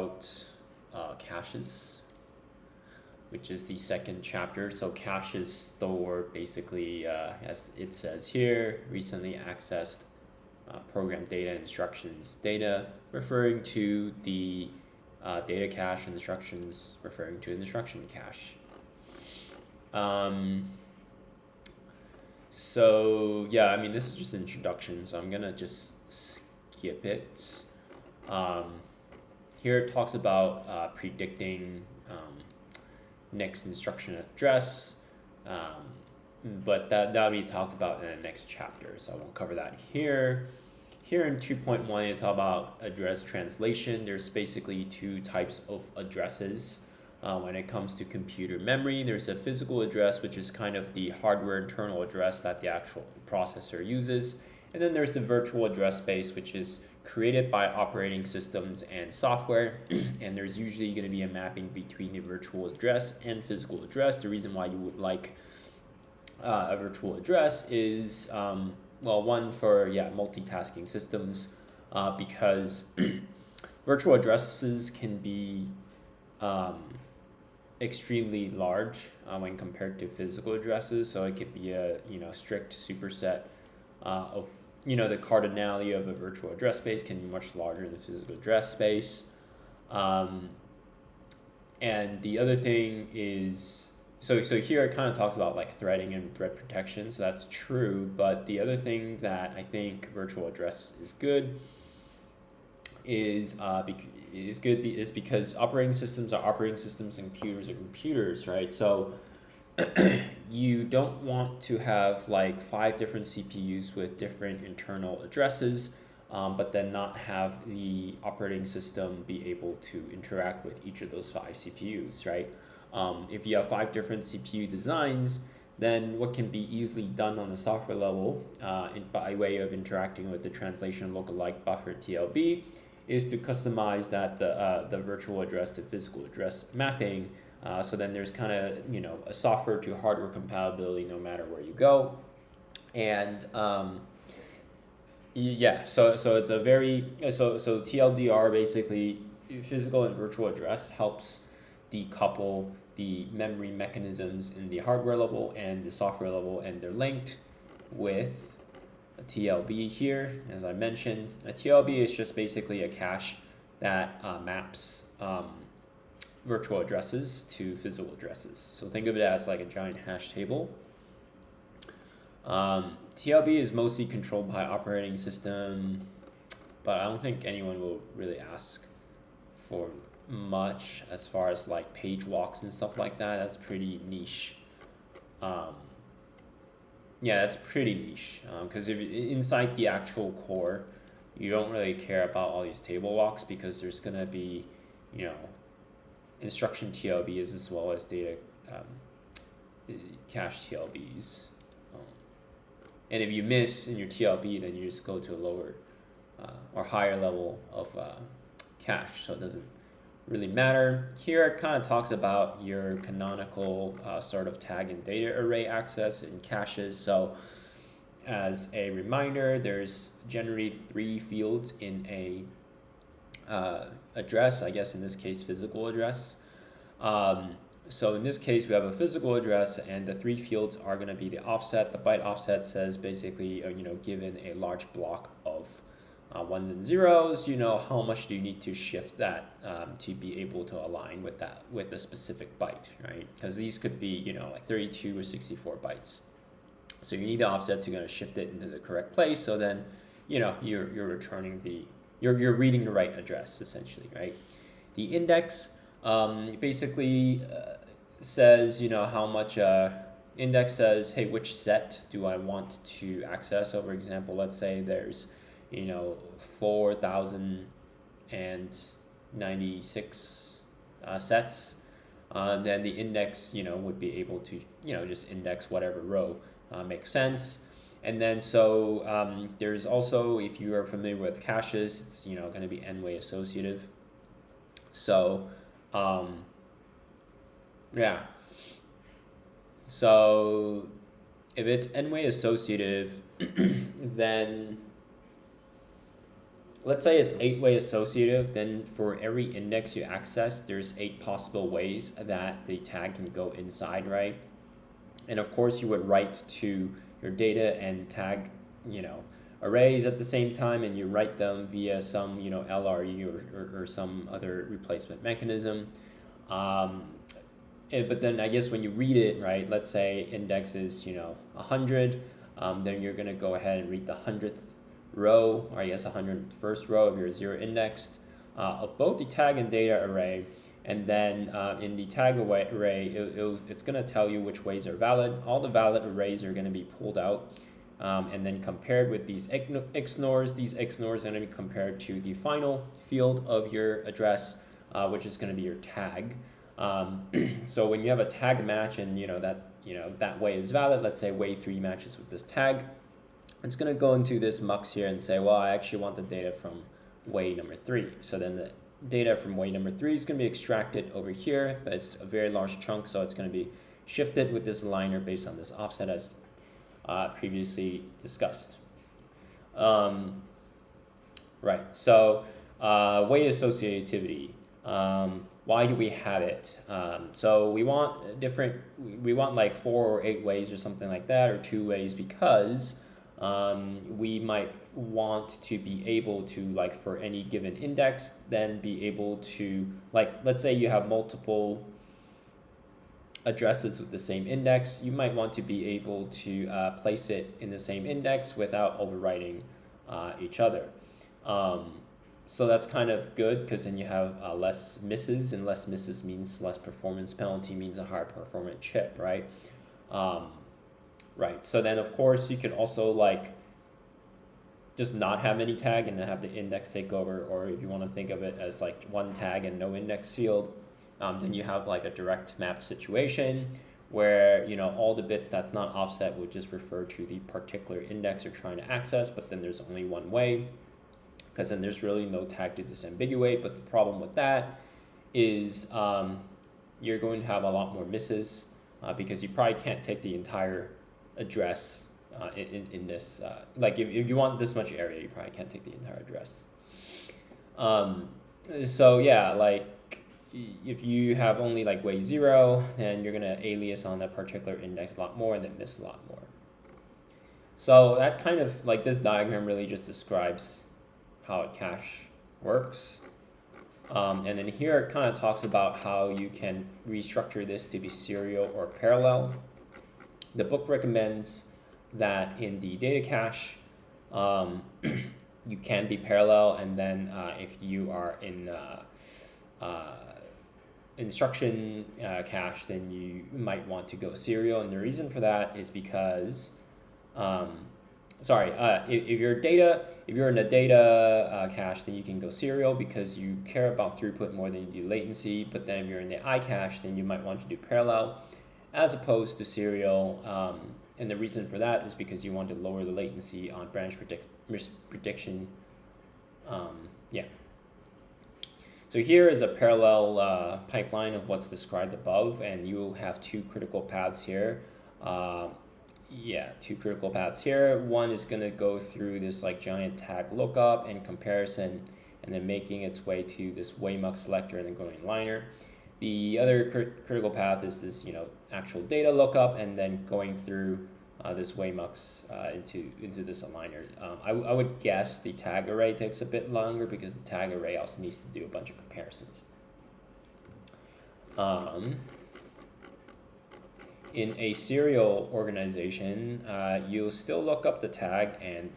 about caches, which is the second chapter. So caches store basically, as it says here, recently accessed program data, instructions data, referring to the data cache, instructions referring to instruction cache. So yeah, I mean, this is just introduction, so I'm gonna just skip it. Here it talks about predicting next instruction address, but that'll be talked about in the next chapter, so I won't cover that here. Here in 2.1, it's all about address translation. There's basically two types of addresses. When it comes to computer memory, there's a physical address, which is kind of the hardware internal address that the actual processor uses. And then there's the virtual address space, which is created by operating systems and software. And there's usually going to be a mapping between the virtual address and physical address. The reason why you would like a virtual address is, well, one for multitasking systems, because virtual addresses can be extremely large when compared to physical addresses. So it could be a strict superset of the cardinality of a virtual address space can be much larger than the physical address space. And the other thing is, so here it kind of talks about like threading and thread protection. So that's true, but the other thing that I think virtual address is good is because operating systems are operating systems and computers are computers, right? So you don't want to have like 5 different CPUs with different internal addresses, but then not have the operating system be able to interact with each of those 5 CPUs, right? If you have 5 different CPU designs, then what can be easily done on the software level by way of interacting with the translation lookalike buffer TLB is to customize that the virtual address to physical address mapping. So then there's kind of a software to hardware compatibility no matter where you go, and so it's a very so TLDR, basically physical and virtual address, helps decouple the memory mechanisms in the hardware level and the software level, and they're linked with a TLB here. As I mentioned, a TLB is just basically a cache that maps virtual addresses to physical addresses. So think of it as like a giant hash table. TLB is mostly controlled by operating system, but I don't think anyone will really ask for much as far as like page walks and stuff like that. That's pretty niche. That's pretty niche, because if inside the actual core, you don't really care about all these table walks, because there's gonna be instruction TLBs as well as data cache TLBs, and if you miss in your TLB, then you just go to a lower or higher level of cache, so it doesn't really matter. Here it kind of talks about your canonical sort of tag and data array access in caches. So as a reminder, there's generally 3 fields in a address, I guess in this case physical address. So in this case we have a physical address, and the 3 fields are going to be the offset. The byte offset says basically given a large block of ones and zeros, how much do you need to shift that to be able to align with that, with the specific byte, right? Because these could be like 32 or 64 bytes. So you need the offset to kind of shift it into the correct place. So then you're returning you're reading the right address essentially, right? The index basically says how much index says, hey, which set do I want to access? So for example, let's say there's 4,096 sets, then the index would be able to just index whatever row makes sense. And then so there's also, if you are familiar with caches, it's going to be n-way associative. So so if it's n-way associative, then let's say it's 8-way associative, then for every index you access, there's 8 possible ways that the tag can go inside, right? And of course you would write to your data and tag, arrays at the same time, and you write them via some, LRE or some other replacement mechanism. But then I guess when you read it, right, let's say index is, 100, then you're going to go ahead and read the 100th row, or I guess 101st row of your zero indexed of both the tag and data array. And then in the tag array, it's going to tell you which ways are valid. All the valid arrays are going to be pulled out and then compared with these XNORs. These XNORs are going to be compared to the final field of your address, which is going to be your tag. So when you have a tag match and that way is valid, let's say way 3 matches with this tag, it's going to go into this mux here and say, well, I actually want the data from way number 3. So then the data from way number 3 is going to be extracted over here, but it's a very large chunk, so it's going to be shifted with this liner based on this offset as previously discussed. Right, so way associativity. Why do we have it? So we want like 4 or 8 ways or something like that, or 2 ways, because we might want to be able to, like, for any given index, then be able to, like, let's say you have multiple addresses with the same index, you might want to be able to place it in the same index without overwriting each other. So that's kind of good, because then you have less misses, and less misses means less performance penalty, means a higher performance chip, right? Right. So then, of course, you can also, like, just not have any tag and then have the index take over, or if you want to think of it as like one tag and no index field, then you have like a direct mapped situation where all the bits that's not offset would just refer to the particular index you're trying to access, but then there's only one way, because then there's really no tag to disambiguate. But the problem with that is you're going to have a lot more misses because you probably can't take the entire address in this, like if you want this much area, you probably can't take the entire address. So yeah, like if you have only like way 0, then you're gonna alias on that particular index a lot more and then miss a lot more. So that kind of, like, this diagram really just describes how a cache works. And then here it kind of talks about how you can restructure this to be serial or parallel. The book recommends that in the data cache, you can be parallel, and then if you are in instruction cache, then you might want to go serial. And the reason for that is because, if you're in a data cache, then you can go serial because you care about throughput more than you do latency. But then if you're in the I cache, then you might want to do parallel as opposed to serial. And the reason for that is because you want to lower the latency on branch prediction. So here is a parallel pipeline of what's described above, and you will have 2 critical paths here. 2 critical paths here. One is going to go through this like giant tag lookup and comparison, and then making its way to this waymux selector and then going liner. The other critical path is this, actual data lookup, and then going through this waymux into this aligner. I would guess the tag array takes a bit longer because the tag array also needs to do a bunch of comparisons. In a serial organization, you'll still look up the tag and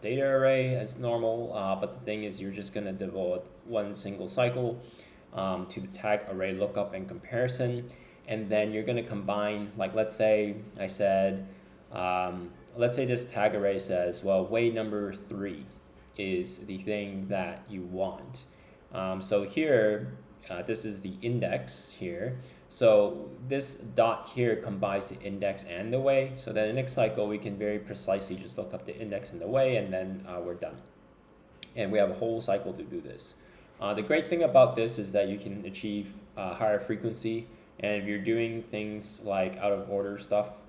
data array as normal, but the thing is you're just going to devote one single cycle to the tag array lookup and comparison, and then you're going to combine, like, let's say I said, let's say this tag array says, well, way number 3 is the thing that you want. So here, this is the index here. So this dot here combines the index and the way. So then in the next cycle, we can very precisely just look up the index and the way, and then we're done. And we have a whole cycle to do this. The great thing about this is that you can achieve higher frequency, and if you're doing things like out of order stuff,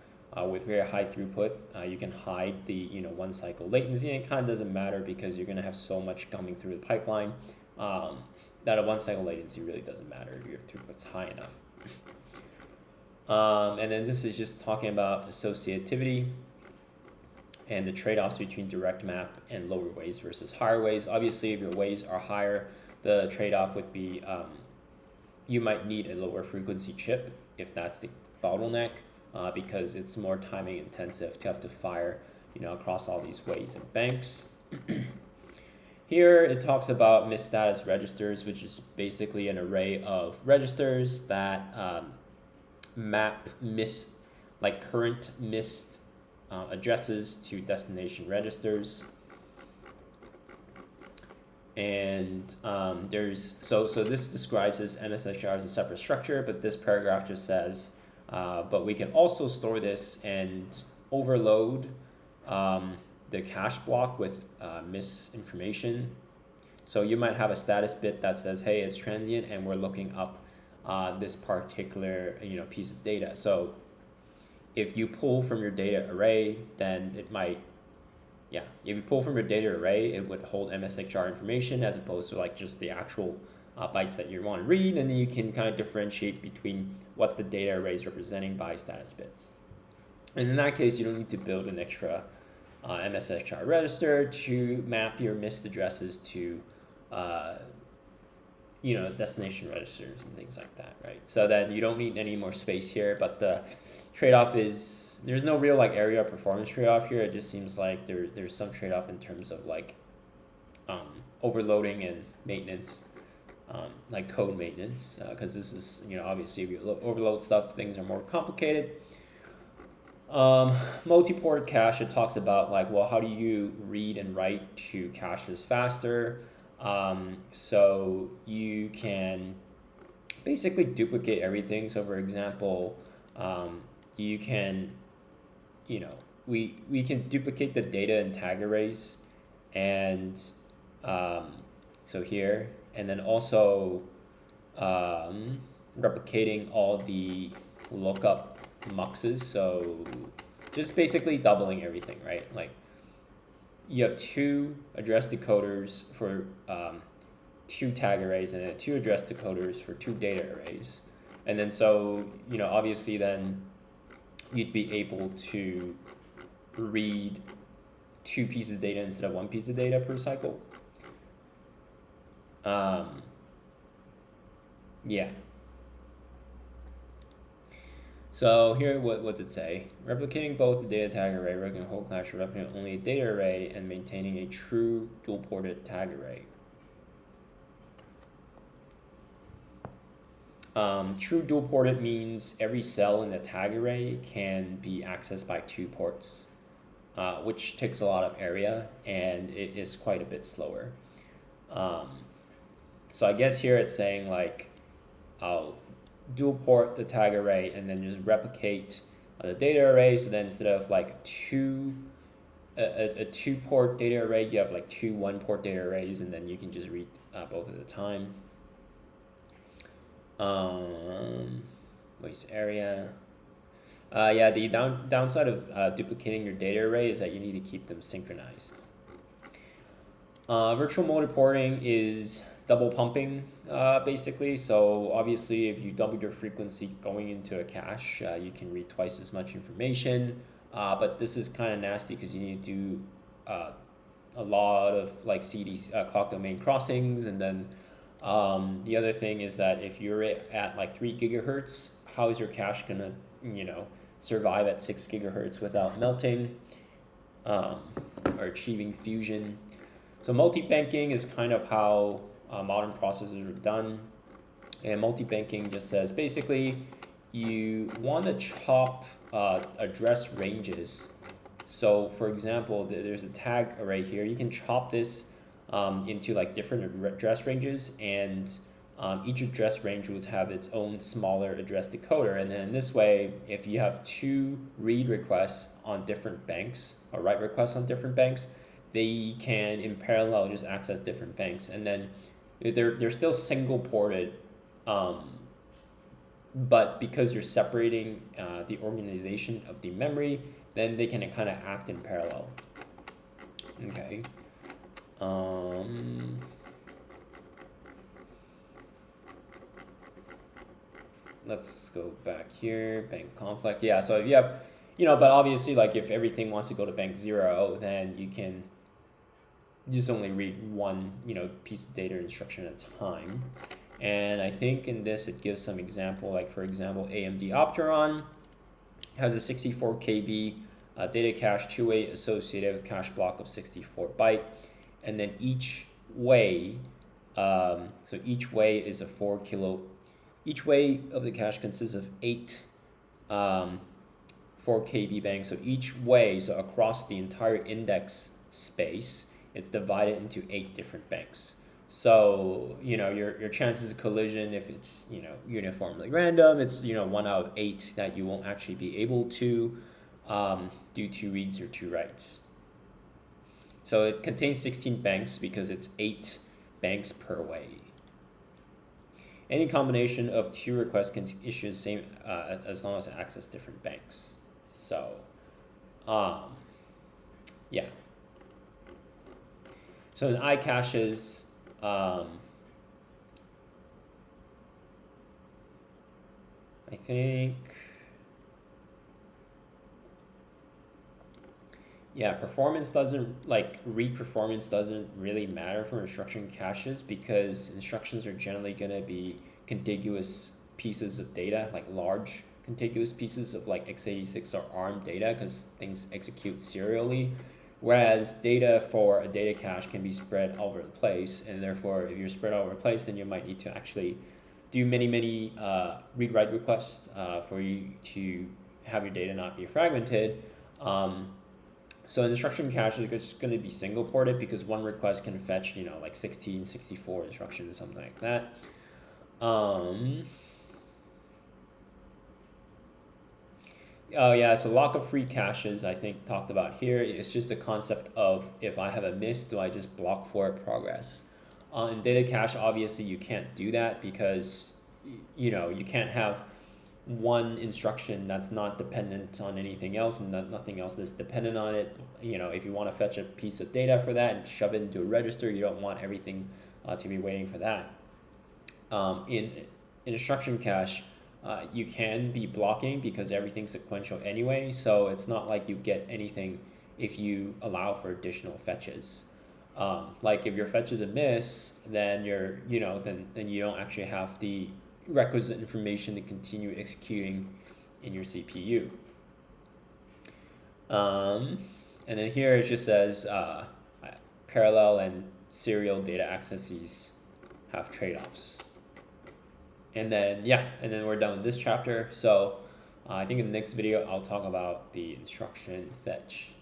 with very high throughput. You can hide the 1 cycle latency, and it kind of doesn't matter because you're going to have so much coming through the pipeline that a 1 cycle latency really doesn't matter if your throughput's high enough. And then this is just talking about associativity and the trade-offs between direct map and lower ways versus higher ways. Obviously, if your ways are higher, the trade-off would be you might need a lower frequency chip if that's the bottleneck, because it's more timing intensive to have to fire across all these ways and banks. Here it talks about missed status registers, which is basically an array of registers that map current missed addresses to destination registers. And so this describes this MSHR as a separate structure, but this paragraph just says, but we can also store this and overload the cache block with misinformation. So you might have a status bit that says, hey, it's transient, and we're looking up this particular piece of data. So if you pull from your data array, then it might, if you pull from your data array, it would hold MSHR information as opposed to like just the actual bytes that you want to read, and then you can kind of differentiate between what the data array is representing by status bits. And in that case, you don't need to build an extra MSHR register to map your missed addresses to destination registers and things like that, right? So then you don't need any more space here, but the trade-off is there's no real like area performance trade-off here. It just seems like there's some trade-off in terms of like overloading and maintenance, like code maintenance, because this is obviously if you overload stuff, things are more complicated. Multiport cache, it talks about like, well, how do you read and write to caches faster? So you can basically duplicate everything. So for example, you can, we can duplicate the data in tag arrays, and so here, and then also replicating all the lookup muxes. So just basically doubling everything, right? Like you have 2 address decoders for 2 tag arrays, and then 2 address decoders for 2 data arrays. And then so, obviously then you'd be able to read 2 pieces of data instead of 1 piece of data per cycle. So here, what's it say? Replicating both the data tag array, replicating a whole cache, replicating only a data array, and maintaining a true dual-ported tag array. True dual-ported means every cell in the tag array can be accessed by 2 ports, which takes a lot of area, and it is quite a bit slower. So I guess here it's saying like, I'll dual port the tag array and then just replicate the data array. So then instead of like a 2-port data array, you have like 2 1-port data arrays, and then you can just read both at a time. Waste area. The downside of duplicating your data array is that you need to keep them synchronized. Virtual multiporting is double pumping, basically. So obviously, if you double your frequency going into a cache, you can read twice as much information. But this is kind of nasty because you need to do a lot of like clock domain crossings, and then the other thing is that if you're at like 3 gigahertz, how is your cache gonna survive at 6 gigahertz without melting or achieving fusion? So multi-banking is kind of how modern processors are done, and multi-banking just says basically you want to chop address ranges. So for example, there's a tag array here. You can chop this into like different address ranges, and each address range would have its own smaller address decoder. And then this way, if you have 2 read requests on different banks or write requests on different banks, they can in parallel just access different banks, and then they're still single ported but because you're separating the organization of the memory, then they can kind of act in parallel. Okay. Let's go back here, bank conflict. Yeah, so if you have, but obviously, like if everything wants to go to bank 0, then you can just only read one, piece of data instruction at a time. And I think in this, it gives some example, like for example, AMD Opteron has a 64 KB data cache, two-way associated with cache block of 64 byte. And then each way, so each way is a 4 kilo. Each way of the cache consists of 8 4 KB banks. So each way, so across the entire index space, it's divided into 8 different banks. So, your chances of collision, if it's, uniformly random, it's, 1 out of 8 that you won't actually be able to do 2 reads or 2 writes. So it contains 16 banks because it's 8 banks per way. Any combination of 2 requests can issue the same as long as it access different banks. So, yeah. So in iCaches, I think, yeah, read performance doesn't really matter for instruction caches because instructions are generally going to be contiguous pieces of data, like large contiguous pieces of like x86 or ARM data because things execute serially. Whereas data for a data cache can be spread all over the place, and therefore if you're spread all over the place, then you might need to actually do many read-write requests for you to have your data not be fragmented. So instruction cache is just going to be single ported because one request can fetch, like 16, 64 instructions or something like that. Oh yeah, so lockup free caches I think talked about here. It's just the concept of if I have a miss, do I just block forward progress? In data cache, obviously you can't do that because you can't have one instruction that's not dependent on anything else and nothing else that's dependent on it. If you want to fetch a piece of data for that and shove it into a register, you don't want everything to be waiting for that. In instruction cache, you can be blocking because everything's sequential anyway, so it's not like you get anything if you allow for additional fetches. Like if your fetch is a miss, then then you don't actually have the requisite information to continue executing in your CPU. And then here it just says parallel and serial data accesses have trade-offs. And then we're done with this chapter. So I think in the next video I'll talk about the instruction fetch.